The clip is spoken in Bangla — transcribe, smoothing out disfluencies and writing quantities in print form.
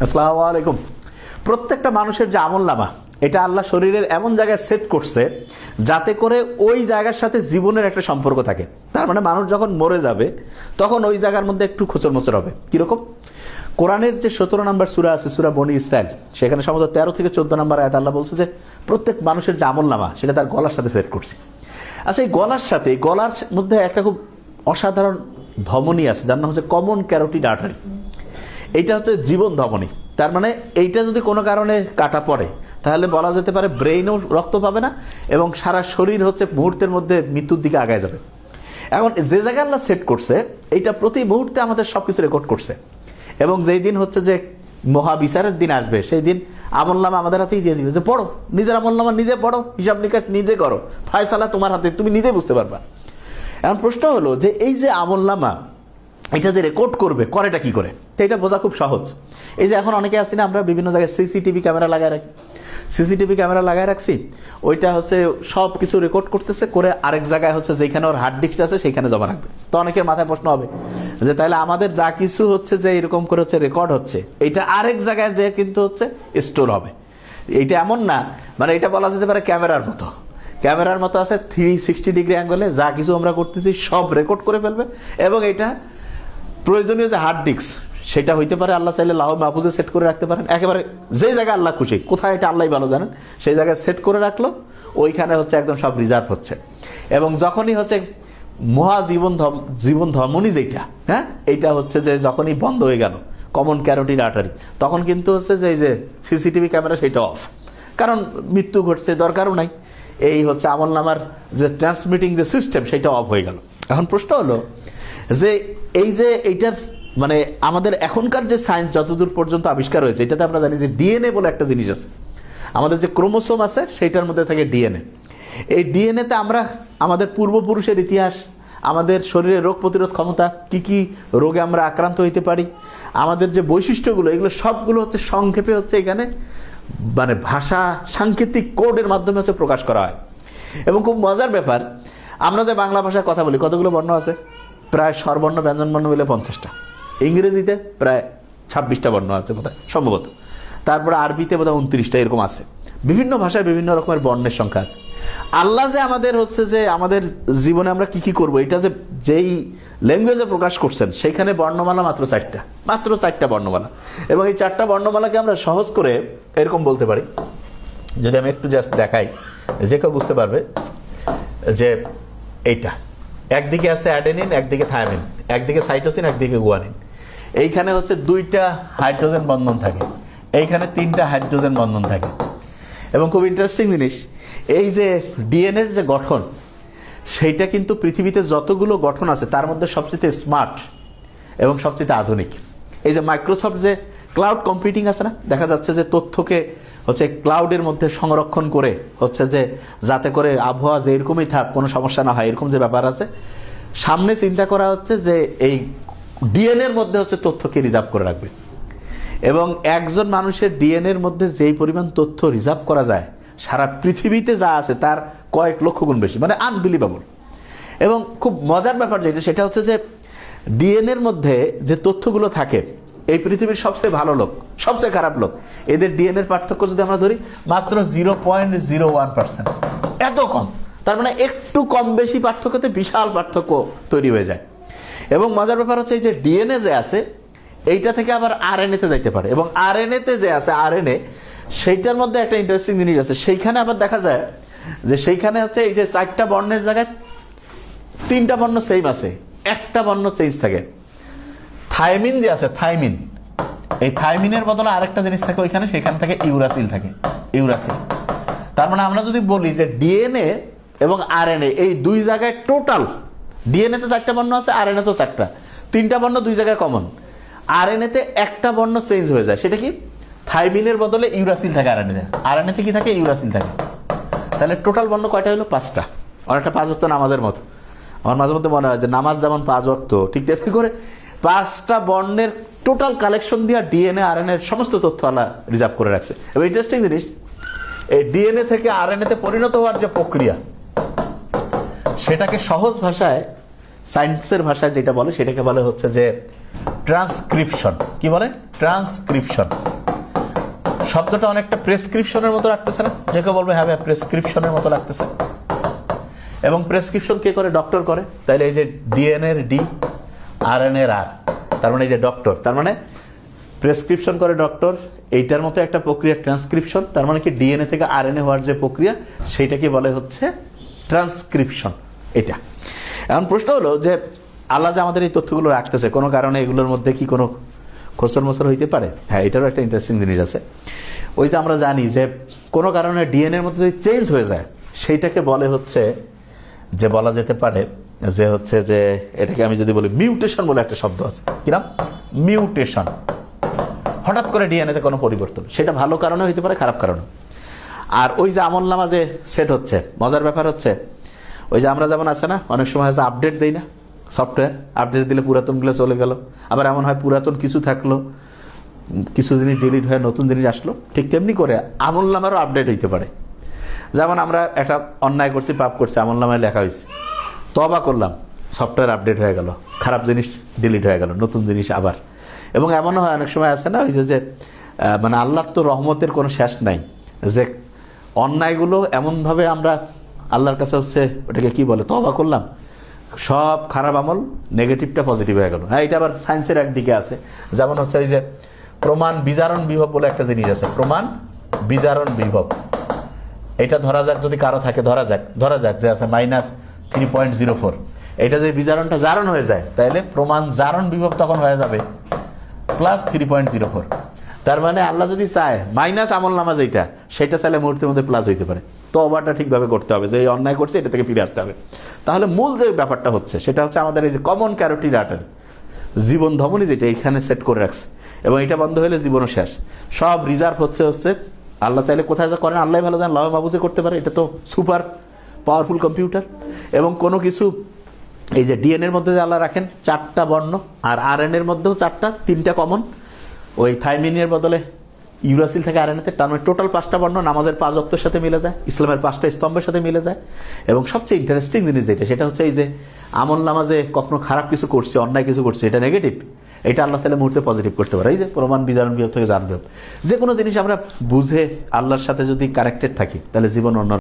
আসসালামু আলাইকুম। প্রত্যেকটা মানুষের যে আমলনামা, এটা আল্লাহ শরীরের এমন জায়গায় সেট করছে যাতে করে ওই জায়গার সাথে জীবনের একটা সম্পর্ক থাকে। তার মানে মানুষ যখন মরে যাবে তখন ওই জায়গার মধ্যে একটু খোঁচর মোচর হবে। কীরকম? কোরআনের যে 17 নম্বর সূরা আছে, সূরা বনী ইসরাইল, সেখানে সম্ভবত 13 থেকে 14 নম্বর আয়াত আল্লাহ বলছে যে প্রত্যেক মানুষের যে আমলনামা সেটা তার গলার সাথে সেট করছে। আচ্ছা, এই গলার সাথে, গলার মধ্যে একটা খুব অসাধারণ ধমনী আছে যার নাম হচ্ছে কমন ক্যারোটিড আর্টারি। এইটা হচ্ছে জীবন ধমনী। তার মানে এইটা যদি কোনো কারণে কাটা পড়ে তাহলে বলা যেতে পারে ব্রেইনও রক্ত পাবে না এবং সারা শরীর হচ্ছে মুহূর্তের মধ্যে মৃত্যুর দিকে আগায় যাবে। এখন যে জায়গায় আল্লাহ সেট করছে এইটা প্রতি মুহূর্তে আমাদের সব কিছু রেকর্ড করছে এবং যেই দিন হচ্ছে যে মহাবিচারের দিন আসবে সেই দিন আমলনামা আমাদের হাতেই দিয়ে দিবে যে পড়ো, নিজের আমলনামা নিজে পড়ো, হিসাব নিকাশ নিজে করো, ফায়সালা তোমার হাতে, তুমি নিজে বুঝতে পারবা। এখন প্রশ্ন হলো যে এই যে আমলনামা এটা যে রেকর্ড করবে, করেটা কি করে? তো এটা বোঝা খুব সহজ। এই যে এখন অনেকে আছি না, আমরা বিভিন্ন জায়গায় সিসিটিভি ক্যামেরা লাগায় রাখি, সিসিটিভি ক্যামেরা লাগায় রাখছি, ওইটা হচ্ছে সব কিছু রেকর্ড করতেছে, করে আরেক জায়গায় হচ্ছে যেখানে ওর হার্ড ডিস্ক আছে সেইখানে জমা রাখবে। তো অনেকের মাথায় প্রশ্ন হবে যে তাহলে আমাদের যা কিছু হচ্ছে যে এরকম করে হচ্ছে রেকর্ড হচ্ছে, এইটা আরেক জায়গায় যে কিন্তু হচ্ছে স্টোর হবে। এইটা এমন না, মানে এটা বলা যেতে পারে ক্যামেরার মতো। ক্যামেরার মতো আছে 360 ডিগ্রি অ্যাঙ্গেলে যা কিছু আমরা করতেছি সব রেকর্ড করে ফেলবে এবং এটা প্রয়োজনীয় যে হার্ড ডিস্ক সেটা হইতে পারে আল্লাহ চাইলে লাহ মাহফুজে সেট করে রাখতে পারেন। একেবারে যে জায়গায় আল্লাহ খুশি, কোথায় এটা আল্লাহ ভালো জানেন, সেই জায়গায় সেট করে রাখলো, ওইখানে হচ্ছে একদম সব রিজার্ভ হচ্ছে। এবং যখনই হচ্ছে মহা জীবন ধমনী যেটা, হ্যাঁ, এইটা হচ্ছে যে যখনই বন্ধ হয়ে গেল কমন ক্যারোটিড আর্টারি, তখন কিন্তু হচ্ছে যে এই যে সিসিটিভি ক্যামেরা সেটা অফ, কারণ মৃত্যু ঘটছে, দরকারও নাই। এই হচ্ছে আমলনামার যে ট্রান্সমিটিং যে সিস্টেম সেটা অফ হয়ে গেল। এখন প্রশ্ন হলো যে এই যে এইটার মানে আমাদের এখনকার যে সায়েন্স যতদূর পর্যন্ত আবিষ্কার হয়েছে, এটাতে আমরা জানি যে ডিএনএ বলে একটা জিনিস আছে। আমাদের যে ক্রোমোসোম আছে সেইটার মধ্যে থাকে ডিএনএ। এই ডিএনএতে আমরা আমাদের পূর্বপুরুষের ইতিহাস, আমাদের শরীরের রোগ প্রতিরোধ ক্ষমতা, কি কি রোগে আমরা আক্রান্ত হইতে পারি, আমাদের যে বৈশিষ্ট্যগুলো, এগুলো সবগুলো হচ্ছে সংক্ষেপে হচ্ছে এখানে মানে ভাষা সাংকেতিক কোডের মাধ্যমে হচ্ছে প্রকাশ করা হয়। এবং খুব মজার ব্যাপার, আমরা যে বাংলা ভাষায় কথা বলি কতগুলো বর্ণ আছে? প্রায় স্বরবর্ণ ব্যঞ্জনবর্ণ মিলে 50টা। ইংরেজিতে প্রায় 26টা বর্ণ আছে বোধহয়, সম্ভবত। তারপরে আরবিতে বোধহয় 29টা, এরকম আছে। বিভিন্ন ভাষায় বিভিন্ন রকমের বর্ণের সংখ্যা আছে। আল্লাহ যে আমাদের হচ্ছে যে আমাদের জীবনে আমরা কি কি করবো, এটা যে যেই ল্যাঙ্গুয়েজে প্রকাশ করছেন সেইখানে বর্ণমালা মাত্র 4টা, মাত্র 4টা বর্ণমালা। এবং এই 4টা বর্ণমালাকে আমরা সহজ করে এরকম বলতে পারি, যদি আমি একটু জাস্ট দেখাই, যে কেউ বুঝতে পারবে যে এইটা একদিকে আছে অ্যাডেনিন, একদিকে থায়ামিন, একদিকে সাইটোসিন, একদিকে গুয়ানিন। এইখানে হচ্ছে 2টা হাইড্রোজেন বন্ধন থাকে, এইখানে 3টা হাইড্রোজেন বন্ধন থাকে। এবং খুব ইন্টারেস্টিং জিনিস, এই যে ডিএনএর যে গঠন সেইটা কিন্তু পৃথিবীতে যতগুলো গঠন আছে তার মধ্যে সবচেয়ে স্মার্ট এবং সবচেয়ে আধুনিক। এই যে মাইক্রোসফট যে ক্লাউড কম্পিউটিং আছে না, দেখা যাচ্ছে যে তথ্যকে হচ্ছে ক্লাউডের মধ্যে সংরক্ষণ করে হচ্ছে যে যাতে করে আবহাওয়া যে এরকমই থাক, কোনো সমস্যা না হয়, এরকম যে ব্যাপার আছে, সামনে চিন্তা করা হচ্ছে যে এই ডিএনএর মধ্যে হচ্ছে তথ্যকে রিজার্ভ করে রাখবে। এবং একজন মানুষের ডিএনএর মধ্যে যেই পরিমাণ তথ্য রিজার্ভ করা যায় সারা পৃথিবীতে যা আছে তার কয়েক লক্ষ গুণ বেশি, মানে আনবিলিভেবল। এবং খুব মজার ব্যাপার যেটা, সেটা হচ্ছে যে ডিএনএর মধ্যে যে তথ্যগুলো থাকে, এই পৃথিবীর সবচেয়ে ভালো লোক, সবচেয়ে খারাপ লোক, এদের ডিএনএর পার্থক্য যদি আমরা ধরি মাত্র 0.01%, এত কম। তার মানে একটু কম বেশি পার্থক্যতে বিশাল পার্থক্য তৈরি হয়ে যায়। এবং মজার ব্যাপার হচ্ছে এই যে ডিএনএ যে আছে এইটা থেকে আবার আরএনএতে যাইতে পারে, এবং আরএনএতে যে আছে আরএনএ, সেইটার মধ্যে একটা ইন্টারেস্টিং জিনিস আছে, সেইখানে আবার দেখা যায় যে সেইখানে হচ্ছে এই যে 4টা বর্ণের জায়গায় 3টা বর্ণ সেম আছে, একটা বর্ণ চেঞ্জ থাকে। থাইমিন যে আছে, থাইমিন, এই থাইমিনের বদলে আরেকটা জিনিস থাকে ওইখানে, সেখানে থাকে ইউরাসিল থাকে, ইউরাসিল। তার মানে আমরা যদি বলি যে ডিএনএ এবং আরএনএ এই দুই জায়গায় টোটাল, ডিএনএতে 4টা বর্ণ আছে, আরএনএ তো 4টা, 3টা বর্ণ দুই জায়গায় কমন, আরএনএতে একটা বর্ণ চেঞ্জ হয়ে যায়, সেটা কি? থাইমিনের বদলে ইউরাসিল থাকে আরএনএতে, আরএনএতে কি থাকে? ইউরাসিল থাকে। তাহলে টোটাল বর্ণ কয়টা হলো? 5টা। অনেকটা 5 ওয়াক্ত নামাজের মতো। আমার মাঝে মধ্যে মনে হয় যে নামাজ যেমন 5 ওয়াক্ত, ঠিক তেমনি করে 5টা বর্ণের টোটাল কালেকশন দিয়ে ডিএনএ আরএনএ সমস্ত তথ্য আল্লাহ রিজার্ভ করে রাখছে। এবং ইন্টারেস্টিং জিনিস, এই ডিএনএ থেকে আরএনএতে পরিণত হওয়ার যে প্রক্রিয়া, সেটাকে সহজ ভাষায়, সায়েন্সের ভাষায় যেটা বলে সেটাকে বলে হচ্ছে যে ট্রান্সক্রিপশন। কি বলে? ট্রান্সক্রিপশন। শব্দটা অনেকটা প্রেসক্রিপশনের মতো লাগতেছে না? যে কেউ বলবে হ্যাঁ ভাই প্রেসক্রিপশনের মতো লাগতেছে। এবং প্রেসক্রিপশন কে করে? ডক্টর করে। তাইলে এই যে ডিএনএর ডি, আরএনএর আর, তার মানে এই যে ডক্টর, তার মানে প্রেসক্রিপশন করে ডক্টর। এইটার মতো একটা প্রক্রিয়া ট্রান্সক্রিপশন। তার মানে কি ডিএনএ থেকে আরএনএ হওয়ার যে প্রক্রিয়া সেইটাকে বলে হচ্ছে ট্রান্সক্রিপশন। এটা এখন প্রশ্ন হলো যে আল্লাহ যে আমাদের এই তথ্যগুলো রাখতেছে, কোনো কারণে এগুলোর মধ্যে কি কোনো খোসর মোসর হইতে পারে? হ্যাঁ, এটারও একটা ইন্টারেস্টিং জিনিস আছে। ওই যে আমরা জানি যে কোনো কারণে ডিএনএর মধ্যে যদি চেঞ্জ হয়ে যায় সেইটাকে বলে হচ্ছে যে বলা যেতে পারে যে হচ্ছে যে এটাকে আমি যদি বলি মিউটেশন বলে একটা শব্দ আছে। কিরাম? মিউটেশন। হঠাৎ করে ডিএনএতে কোনো পরিবর্তন, সেটা ভালো কারণে হইতে পারে, খারাপ কারণে। আর ওই যে আমলনামা যে সেট হচ্ছে, মজার ব্যাপার হচ্ছে ওই যে আমরা যেমন আছে না অনেক সময় হচ্ছে আপডেট দেই না, সফটওয়্যার আপডেট দিলে পুরাতনগুলো চলে গেল। আবার এমন হয় পুরাতন কিছু থাকলো, কিছু জিনিস ডিলিট হয়ে নতুন জিনিস আসলো। ঠিক তেমনি করে আমলনামারও আপডেট হইতে পারে। যেমন আমরা একটা অন্যায় করছি, পাপ করছি, আমলনামায় লেখা হয়েছে, তওবা করলাম, সফটওয়্যার আপডেট হয়ে গেল, খারাপ জিনিস ডিলিট হয়ে গেল, নতুন জিনিস আবার। এবং এমনও হয় অনেক সময় আছে না ওই যে মানে আল্লাহর তো রহমতের কোনো শেষ নাই, যে অন্যায়গুলো এমনভাবে আমরা আল্লাহর কাছে হচ্ছে ওটাকে কি বলে তওবা করলাম, সব খারাপ আমল নেগেটিভটা পজিটিভ হয়ে গেল। হ্যাঁ, এটা আবার সায়েন্সের একদিকে আছে। যেমন হচ্ছে ওই যে প্রমাণ বিজারণ বিভব বলে একটা জিনিস আছে, প্রমাণ বিজারণ বিভব। এটা ধরা যাক যদি কারো থাকে, ধরা যাক যে আছে -3.04, এটা যদি বিজারণটা জারণ হয়ে যায় তাহলে প্রমাণ জারণ বিভব তখন হয়ে যাবে +3.04। তার মানে আল্লাহ যদি চায় মাইনাস আমল নামা যেটা, সেটা চাইলে মুহূর্তের মধ্যে প্লাস হইতে পারে। তওবাটা ঠিকভাবে করতে হবে, যে এই অন্যায় করছে এটা থেকে ফিরে আসতে হবে। তাহলে মূল যে ব্যাপারটা হচ্ছে সেটা হচ্ছে আমাদের এই যে কমন ক্যারোটিড আর্টারি, জীবন ধমনী যেটা এখানে সেট করে রাখছে, এবং এটা বন্ধ হলে জীবনও শেষ। সব রিজার্ভ হচ্ছে আল্লাহ চাইলে কোথায় যা করেন আল্লাহ ভালো জান, লাভে মাহফুজে করতে পারে। এটা তো সুপার পাওয়ারফুল কম্পিউটার। এবং কোনো কিছু এই যে ডিএনএর মধ্যে যে আল্লাহ রাখেন 4টা বর্ণ, আর আরএনএর মধ্যেও 3টা কমন। ওই থাইমিনের বদলে ইউরাসিল থেকে আরএনএতে, তার মানে টোটাল 5টা বর্ণ নামাজের 5 ওয়াক্তের সাথে মিলে যায়, ইসলামের 5টা স্তম্ভের সাথে মিলে যায়। এবং সবচেয়ে ইন্টারেস্টিং জিনিস যেটা, সেটা হচ্ছে এই যে আমল নামাজে কখনো খারাপ কিছু করছে, অন্যায় কিছু করছে, এটা নেগেটিভ, এটা আল্লাহ তাআলা মুহূর্তে পজিটিভ করতে পারে। এই যে প্রমাণ বিজারণ বিভব থেকে জারণ বিভব, যে কোনো জিনিস আমরা বুঝে আল্লাহর সাথে যদি কানেক্টেড থাকি তাহলে জীবন অন্য